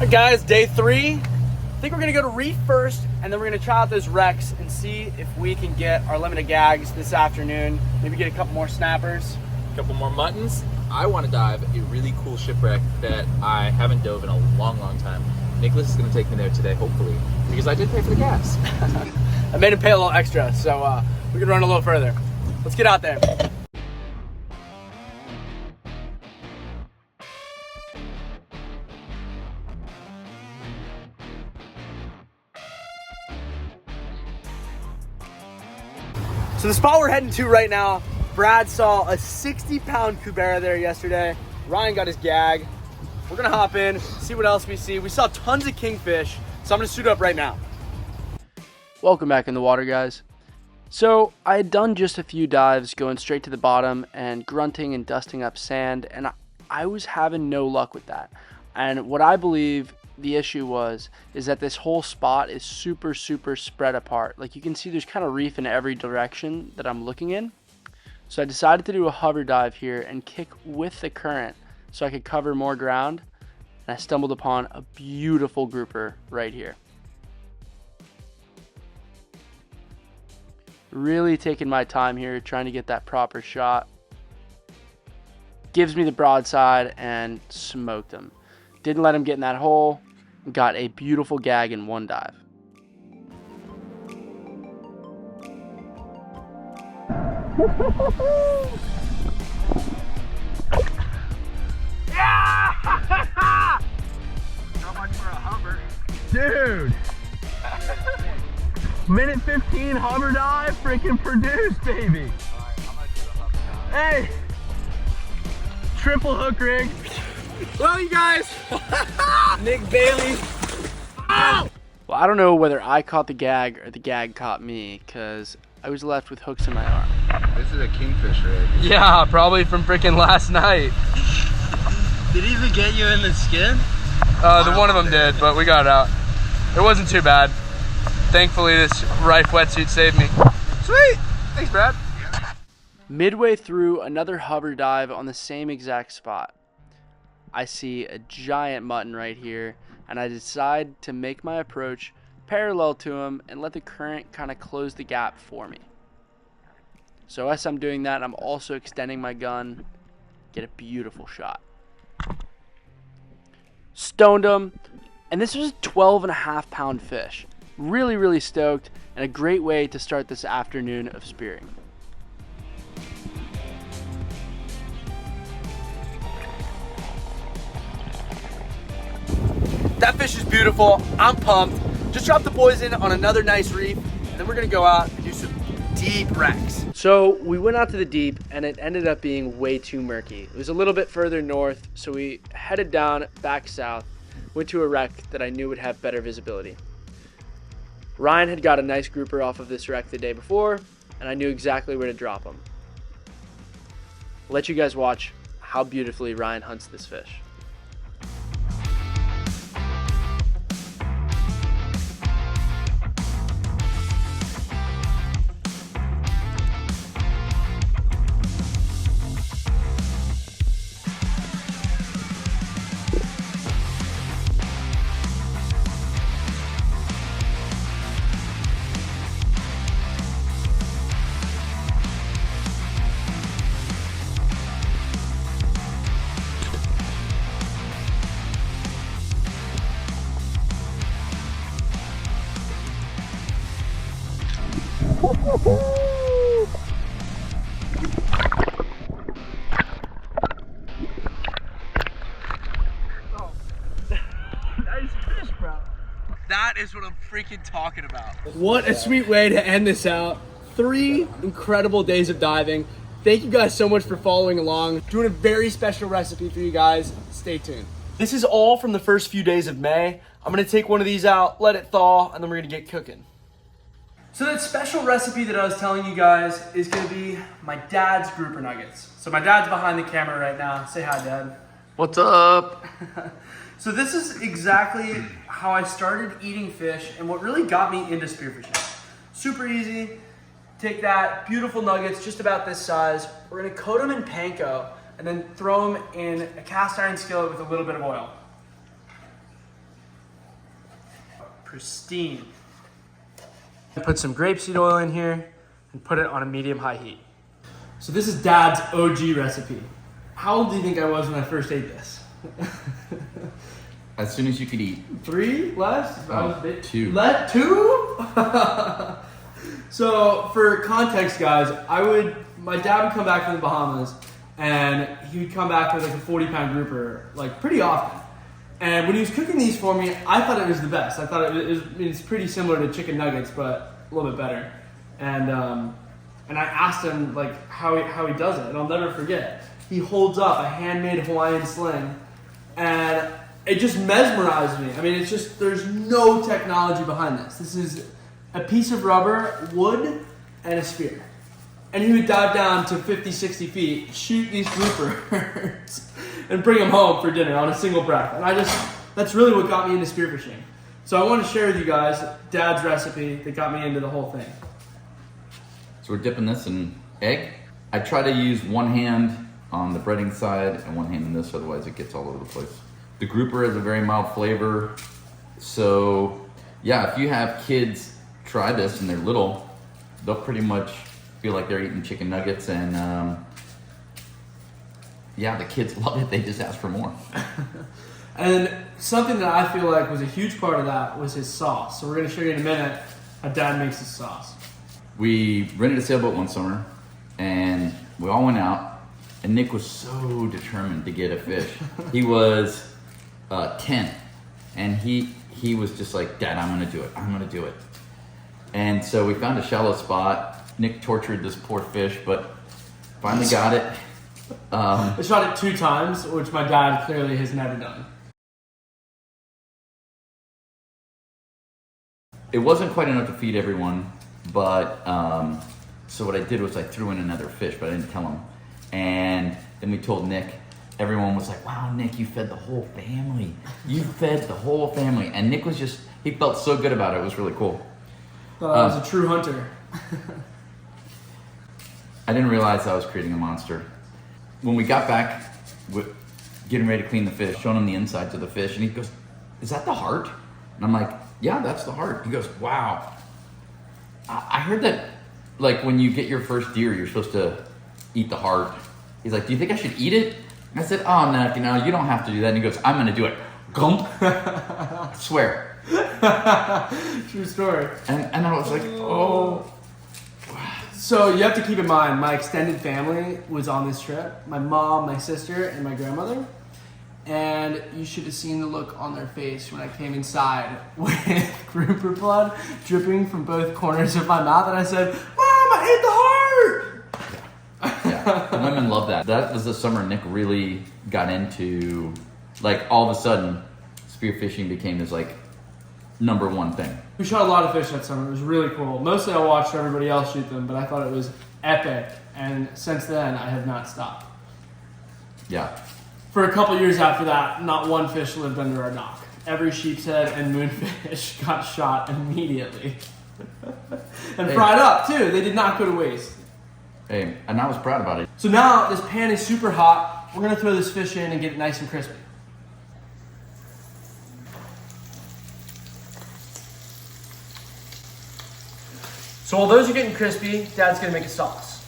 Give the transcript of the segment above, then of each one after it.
Alright guys, day 3. I think we're gonna go to reef first, and then we're gonna try out those wrecks and see if we can get our limited gags this afternoon. Maybe get a couple more snappers. A couple more muttons. I want to dive a really cool shipwreck that I haven't dove in a long time. Nicholas is gonna take me there today, hopefully, because I did pay for the gas. I made him pay a little extra, so we can run a little further. Let's get out there. So the spot we're heading to right now, Brad saw a 60-pound cubera there yesterday. Ryan got his gag. We're gonna hop in, see what else we see. We saw tons of kingfish, so I'm gonna suit up right now. Welcome back in the water, guys. So I had done just a few dives going straight to the bottom and grunting and dusting up sand, and I was having no luck with that. And what I believe the issue is that this whole spot is super spread apart. Like you can see there's kind of reef in every direction that I'm looking in. So I decided to do a hover dive here and kick with the current so I could cover more ground. And I stumbled upon a beautiful grouper right here. Really taking my time here trying to get that proper shot. Gives me the broadside and smoked him. Didn't let him get in that hole. Got a beautiful gag in one dive. Yeah! How much for a hover? Dude! Minute 15 hover dive, freaking produced, baby! Alright, I'm gonna do the hover dive. Hey! Triple hook rig. Well, you guys, Nick Bailey. Oh! Well, I don't know whether I caught the gag or the gag caught me, because I was left with hooks in my arm. This is a kingfish rig. Yeah, probably from freaking last night. Did he even get you in the skin? The one of them did, but we got it out. It wasn't too bad. Thankfully, this Rife wetsuit saved me. Sweet! Thanks, Brad. Midway through another hover dive on the same exact spot, I see a giant mutton right here, and I decide to make my approach parallel to him and let the current kind of close the gap for me. So as I'm doing that, I'm also extending my gun, get a beautiful shot. Stoned him, and this was a 12.5-pound fish. Really stoked, and a great way to start this afternoon of spearing. That fish is beautiful. I'm pumped. Just dropped the boys in on another nice reef, and then we're gonna go out and do some deep wrecks. So we went out to the deep, and it ended up being way too murky. It was a little bit further north, so we headed down back south, went to a wreck that I knew would have better visibility. Ryan had got a nice grouper off of this wreck the day before, and I knew exactly where to drop him. I'll let you guys watch how beautifully Ryan hunts this fish. Nice fish, bro. That is what I'm freaking talking about. What a sweet way to end this out. 3 incredible days of diving. Thank you guys so much for following along. Doing a very special recipe for you guys. Stay tuned. This is all from the first few days of May. I'm gonna take one of these out, let it thaw, and then we're gonna get cooking. So that special recipe that I was telling you guys is gonna be my dad's grouper nuggets. So my dad's behind the camera right now. Say hi, Dad. What's up? So this is exactly how I started eating fish and what really got me into spearfishing. Super easy. Take that, beautiful nuggets, just about this size. We're gonna coat them in panko and then throw them in a cast iron skillet with a little bit of oil. pristine. Put some grapeseed oil in here and put it on a medium-high heat. So this is Dad's OG recipe. How old do you think I was when I first ate this? As soon as you could eat. 3? Less? Oh, 2. Let 2? So for context, guys, my dad would come back from the Bahamas and he would come back with like a 40-pound grouper, like pretty often. And when he was cooking these for me, I thought it was the best. I thought it's pretty similar to chicken nuggets, but a little bit better. And I asked him like how he does it, and I'll never forget. He holds up a handmade Hawaiian sling, and it just mesmerized me. I mean, it's just, there's no technology behind this. This is a piece of rubber, wood, and a spear. And he would dive down to 50, 60 feet, shoot these groupers, and bring them home for dinner on a single breath. And that's really what got me into spearfishing. So I want to share with you guys Dad's recipe that got me into the whole thing. So we're dipping this in egg. I try to use one hand on the breading side and one hand in this, otherwise it gets all over the place. The grouper has a very mild flavor. So yeah, if you have kids try this and they're little, they'll pretty much feel like they're eating chicken nuggets, and yeah, the kids love it. They just ask for more. And something that I feel like was a huge part of that was his sauce. So we're going to show you in a minute how Dad makes his sauce. We rented a sailboat one summer and we all went out, and Nick was so determined to get a fish. He was 10 and he was just like, Dad, I'm going to do it. I'm going to do it. And so we found a shallow spot. Nick tortured this poor fish, but finally got it. I shot it 2 times, which my dad clearly has never done. It wasn't quite enough to feed everyone, but so what I did was I threw in another fish, but I didn't tell him. And then we told Nick. Everyone was like, wow, Nick, you fed the whole family. You fed the whole family. And Nick was he felt so good about it. It was really cool. I was a true hunter. I didn't realize I was creating a monster. When we got back, getting ready to clean the fish, showing him the insides of the fish, and he goes, is that the heart? And I'm like, yeah, that's the heart. He goes, wow. I heard that, like, when you get your first deer, you're supposed to eat the heart. He's like, do you think I should eat it? And I said, oh, no, you don't have to do that. And he goes, I'm going to do it. Gump. I swear. True story. And I was like, oh. So you have to keep in mind, my extended family was on this trip. My mom, my sister, and my grandmother. And you should have seen the look on their face when I came inside with grouper blood dripping from both corners of my mouth. And I said, Mom, I ate the heart! Yeah, the women love that. That was the summer Nick really got into, like, all of a sudden, spearfishing became his, like, #1 thing. We shot a lot of fish that summer. It was really cool. Mostly I watched everybody else shoot them, but I thought it was epic. And since then, I have not stopped. Yeah. For a couple years after that, not one fish lived under our dock. Every sheep's head and moonfish got shot immediately. And fried up, too. They did not go to waste. Hey, and I was proud about it. So now this pan is super hot. We're going to throw this fish in and get it nice and crispy. So while those are getting crispy, Dad's going to make a sauce.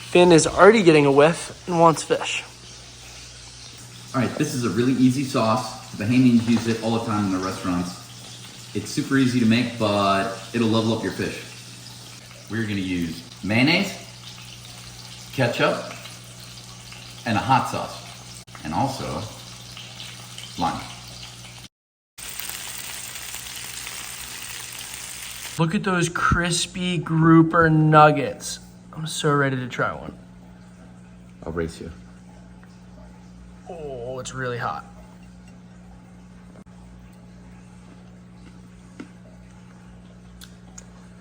Finn is already getting a whiff and wants fish. All right, this is a really easy sauce. The Bahamians use it all the time in their restaurants. It's super easy to make, but it'll level up your fish. We're gonna use mayonnaise, ketchup, and a hot sauce, and also lime. Look at those crispy grouper nuggets. I'm so ready to try one. I'll race you. Oh, it's really hot.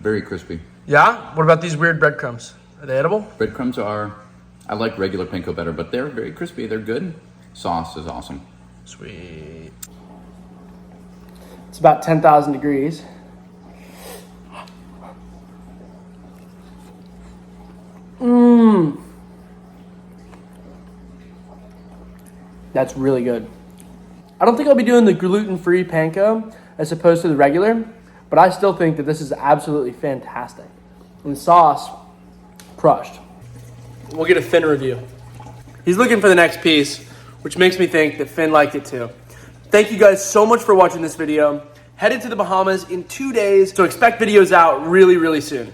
Very crispy. Yeah? What about these weird breadcrumbs? Are they edible? Breadcrumbs are, I like regular panko better, but they're very crispy. They're good. Sauce is awesome. Sweet. It's about 10,000 degrees. Mmm. That's really good. I don't think I'll be doing the gluten-free panko, as opposed to the regular, but I still think that this is absolutely fantastic. And the sauce, crushed. We'll get a Finn review. He's looking for the next piece, which makes me think that Finn liked it too. Thank you guys so much for watching this video. Headed to the Bahamas in 2 days, so expect videos out really, really soon.